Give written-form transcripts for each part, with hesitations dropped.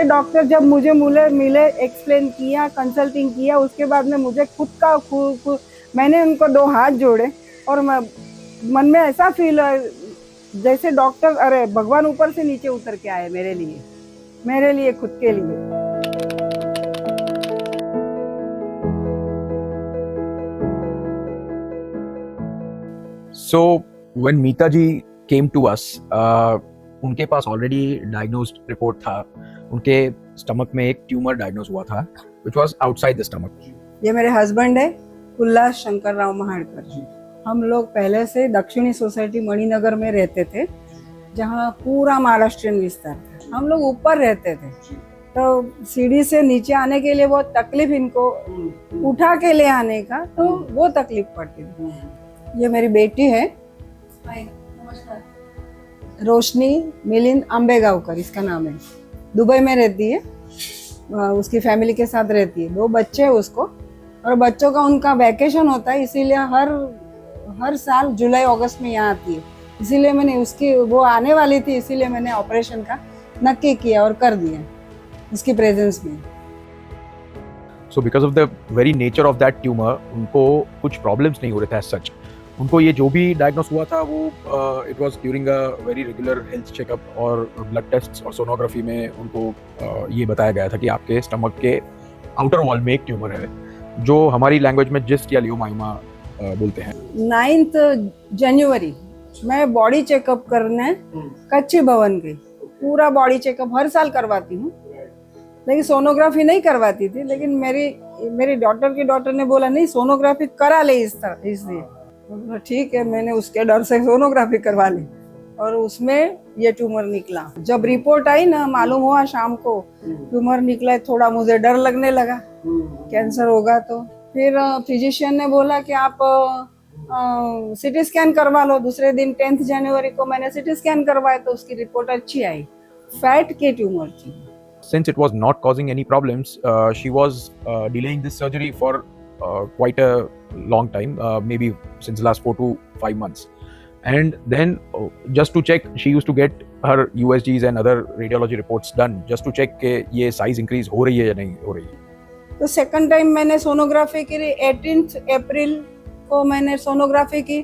Doctor जब मुझे मिले एक्सप्लेन किया, कंसल्टिंग किया, उसके बाद में मुझे मैंने उनको 2 हाथ जोड़े और मन में ऐसा फील जैसे डॉक्टर, अरे भगवान ऊपर से नीचे उतर के आए मेरे लिए खुद के लिए। So when Meeta ji came to us, उनके पास ऑलरेडी डायग्नोस्ड रिपोर्ट था। उनके स्टमक में एक ट्यूमर डायग्नोज हुआ था which was outside the stomach। ये मेरे हस्बैंड है उल्लास शंकर राव महाड़कर। हम लोग पहले से दक्षिणी सोसाइटी मणिनगर में रहते थे, जहाँ पूरा महाराष्ट्रियन विस्तार था। हम लोग ऊपर रहते थे, तो सीढ़ी से नीचे आने के लिए बहुत तकलीफ, इनको उठा के ले आने का तो वो तकलीफ पड़ती थी। ये मेरी बेटी है रोशनी मिलिंद आंबेगावकर, इसका नाम है। दुबई में रहती है, उसकी फैमिली के साथ रहती है। 2 बच्चे हैं उसको, और बच्चों का उनका वैकेशन होता है, इसीलिए हर साल जुलाई अगस्त में यहाँ आती है। इसीलिए मैंने वो आने वाली थी, इसीलिए मैंने ऑपरेशन का नक्की किया और कर दिया उसकी प्रेजेंस में। So because of the very nature of that tumor, उनको कुछ प्रॉब्लम्स नहीं हो रहे थे as such। उनको ये जो भी डायग्नोस हुआ था वो it was during a very regular health checkup और ब्लड टेस्ट्स और सोनोग्राफी में उनको ये बताया गया था कि आपके स्टमक के आउटर वॉल में एक ट्यूमर है, जो हमारी लैंग्वेज में जिस्ट या लियोमाइमा बोलते हैं। 9 जनवरी मैं बॉडी चेकअप करने कच्ची भवन गई। पूरा बॉडी चेकअप हर साल करवाती हूँ, लेकिन सोनोग्राफी नहीं करवाती थी। लेकिन मेरी डॉक्टर ने बोला नहीं, सोनोग्राफी करा ले इसलिए ठीक है, मैंने उसके डर से सोनोग्राफी करवा ली और उसमें ये ट्यूमर निकला। जब रिपोर्ट आई ना, मालूम हुआ शाम को ट्यूमर निकला, थोड़ा मुझे डर लगने लगा कैंसर होगा। तो फिर फिजिशियन ने बोला कि आप सिटी स्कैन करवा लो। दूसरे दिन 10 जनवरी को मैंने सिटी स्कैन करवाया तो उसकी रिपोर्ट अच्छी आई, फैट के ट्यूमर थी। Since it was not causing any problems, she was delaying this surgery for quite a long time, maybe since the last 4 to 5 months. And then just to check, she used to get her USGs and other radiology reports done just to check कि ये size increase हो रही है या नहीं हो रही है। तो सेकंड टाइम मैंने सोनोग्राफी की, 18 अप्रैल को मैंने सोनोग्राफी की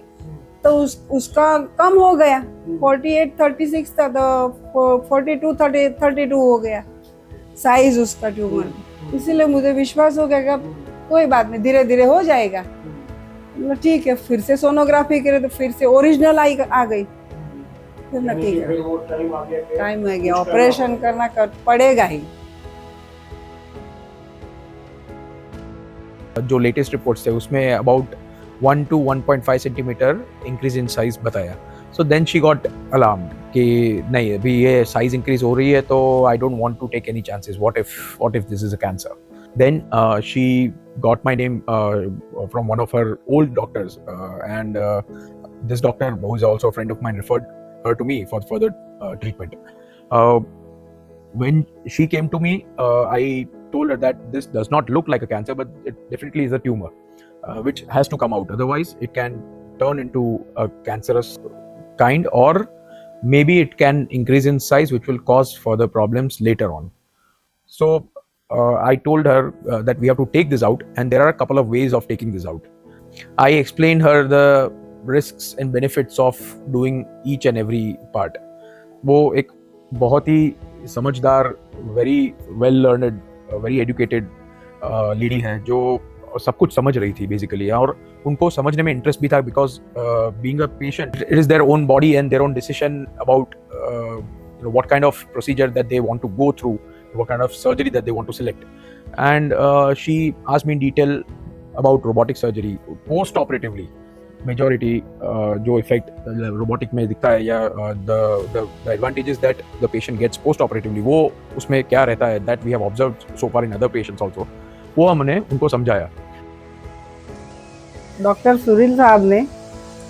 तो उसका कम हो गया, 48 36 था, तो 42 32 हो गया साइज उसका ट्यूमर। इसीलिए मुझे विश्वास हो गया कि कोई बात नहीं, धीरे धीरे हो जाएगा। ठीक है, फिर से सोनोग्राफी करे तो फिर से ओरिजिनल आ गई। फिर टाइम आ गया, ऑपरेशन करना पड़ेगा ही। जो लेटेस्ट रिपोर्ट्स थे उसमें about 1 to 1.5 centimetre increase in size बताया। So then she got alarmed कि नहीं, अभी ये साइज इंक्रीज हो रही है तो I don't want to take any chances, what if this is a cancer. Then she got my name from one of her old doctors, and this doctor, who is also a friend of mine, referred her to me for further treatment. When she came to me, I told her that this does not look like a cancer, but it definitely is a tumor, which has to come out. Otherwise, it can turn into a cancerous kind, or maybe it can increase in size, which will cause further problems later on. So I told her that we have to take this out, and there are a couple of ways of taking this out. I explained her the risks and benefits of doing each and every part. वो एक बहुत ही समझदार, very well learned, very educated lady है, जो सब कुछ समझ रही थी basically, और उनको समझने में इंटरेस्ट भी था, because being a patient, it is their own body and their own decision about what kind of procedure that they want to go through, what kind of surgery that they want to select. And she asked me in detail about robotic surgery post operatively. Majority जो effect robotic में दिखता है, या the advantages that the patient gets post operatively, वो उसमें क्या रहता है, that we have observed so far in other patients also, वो हमने उनको समझाया। डॉक्टर सुरील साहब ने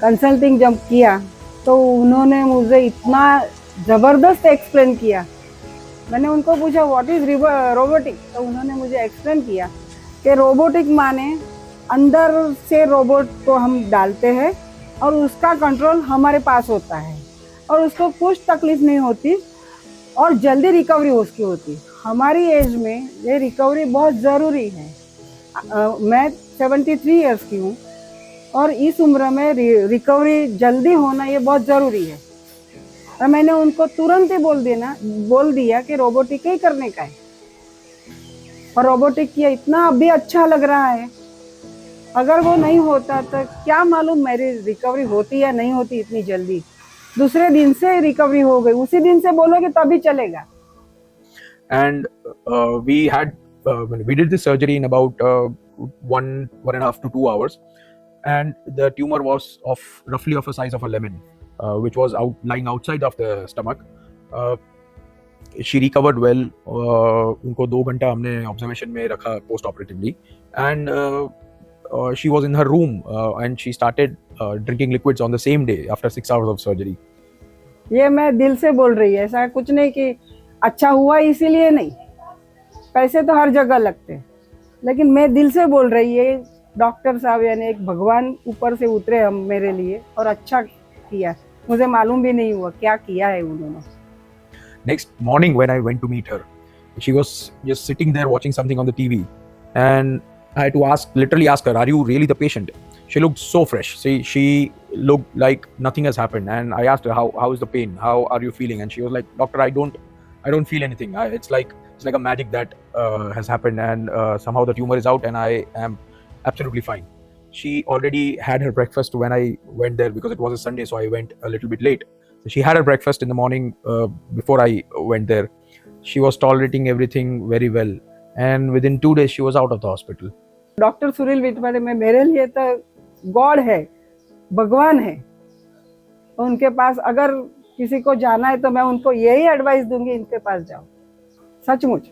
कंसल्टिंग जब किया तो उन्होंने मुझे इतना ज़बरदस्त एक्सप्लेन किया। मैंने उनको पूछा व्हाट इज रोबोटिक, तो उन्होंने मुझे एक्सप्लेन किया कि रोबोटिक माने अंदर से रोबोट को हम डालते हैं और उसका कंट्रोल हमारे पास होता है और उसको कुछ तकलीफ नहीं होती और जल्दी रिकवरी उसकी होती। हमारी एज में ये रिकवरी बहुत ज़रूरी है। मैं 73 इयर्स की हूँ और इस उम्र में रिकवरी जल्दी होना ये बहुत ज़रूरी है। और मैंने उनको तुरंत ही बोल दिया कि रोबोटिक ही करने का है, और रोबोटिक किया, इतना अभी अच्छा लग रहा है। अगर वो नहीं होता तो क्या मालूम मेरी रिकवरी होती या नहीं होती इतनी जल्दी। दूसरे दिन से रिकवरी हो गई, उसी दिन से बोलोगे तभी चलेगा। And we did this surgery in about 1.5 to 2 hours, and the tumor was roughly of a size of a lemon, which was lying outside of the stomach. She recovered well. उनको 2 घंटा हमने observation में रखा post operatively, and she was in her room, and she started drinking liquids on the same day after 6 hours of surgery. ये मैं दिल से बोल रही है, ऐसा कुछ नहीं कि अच्छा हुआ इसीलिए नहीं। पैसे तो हर जगह लगते हैं, लेकिन मैं दिल से बोल रही है। डॉक्टर साहब यानी एक भगवान ऊपर से उतरे हम मेरे लिए, और अच्छा किया। मुझे मालूम भी नहीं हुआ क्या किया है उन्होंने। Next morning when I went to meet her, she was just sitting there watching something on the TV, and I had to literally ask her, "Are you really the patient?" She looked so fresh. She looked like nothing has happened, and I asked her, "How is the pain? How are you feeling?" And she was like, "Doctor, I don't feel anything. It's like a magic that has happened, and somehow the tumor is out, and I am absolutely fine." She already had her breakfast when I went there because it was a Sunday, so I went a little bit late. So she had her breakfast in the morning before I went there. She was tolerating everything very well, and within 2 days she was out of the hospital. Doctor Sunil Vitware में मेरे लिए तो God है, भगवान है। उनके पास अगर किसी को जाना है तो मैं उनको यही एडवाइस दूंगी, इनके पास जाओ, सचमुच।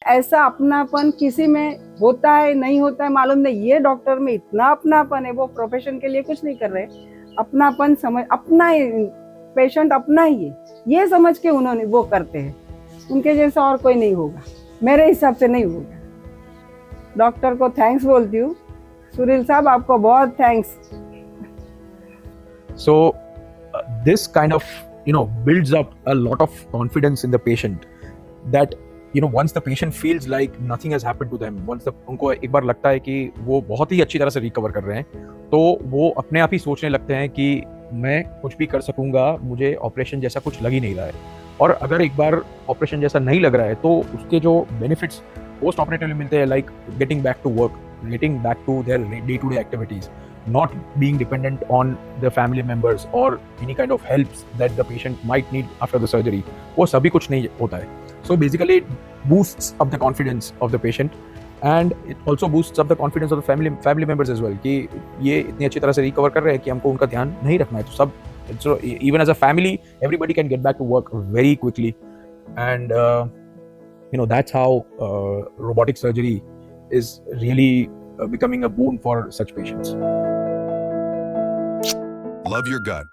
ऐसा अपनापन किसी में होता है नहीं होता है मालूम नहीं, ये डॉक्टर में इतना अपनापन है। वो प्रोफेशन के लिए कुछ नहीं कर रहे, अपनापन समझ, अपना ही पेशेंट अपना ही है, ये समझ के उन्होंने वो करते हैं। उनके जैसा और कोई नहीं होगा, मेरे हिसाब से नहीं होगा। डॉक्टर को थैंक्स बोलती हूँ। सुनील साहब, आपको बहुत thanks. So this kind of builds up a lot of confidence in the patient, that once the patient feels like nothing has happened to them, उनको एक बार लगता है कि वो बहुत ही अच्छी तरह से रिकवर कर रहे हैं, तो वो अपने आप ही सोचने लगते हैं कि मैं कुछ भी कर सकूंगा, मुझे ऑपरेशन जैसा कुछ लग ही नहीं रहा है। और अगर एक बार ऑपरेशन जैसा नहीं लग रहा है तो उसके जो बेनिफिट्स पोस्ट ऑपरेटिवली मिलते हैं, like getting back to work, getting back to their day to day activities, not being dependent on the family members or any kind of helps that the patient might need after the surgery, वो सभी कुछ नहीं होता है। So basically it boosts up the confidence of the patient, and it also boosts up the confidence of the family members as well, कि ये इतनी अच्छी तरह से रिकवर कर रहे हैं कि हमको उनका ध्यान नहीं रखना है। तो सब, so even as a family, everybody can get back to work very quickly, and that's how robotic surgery is really becoming a boon for such patients. Love your gut.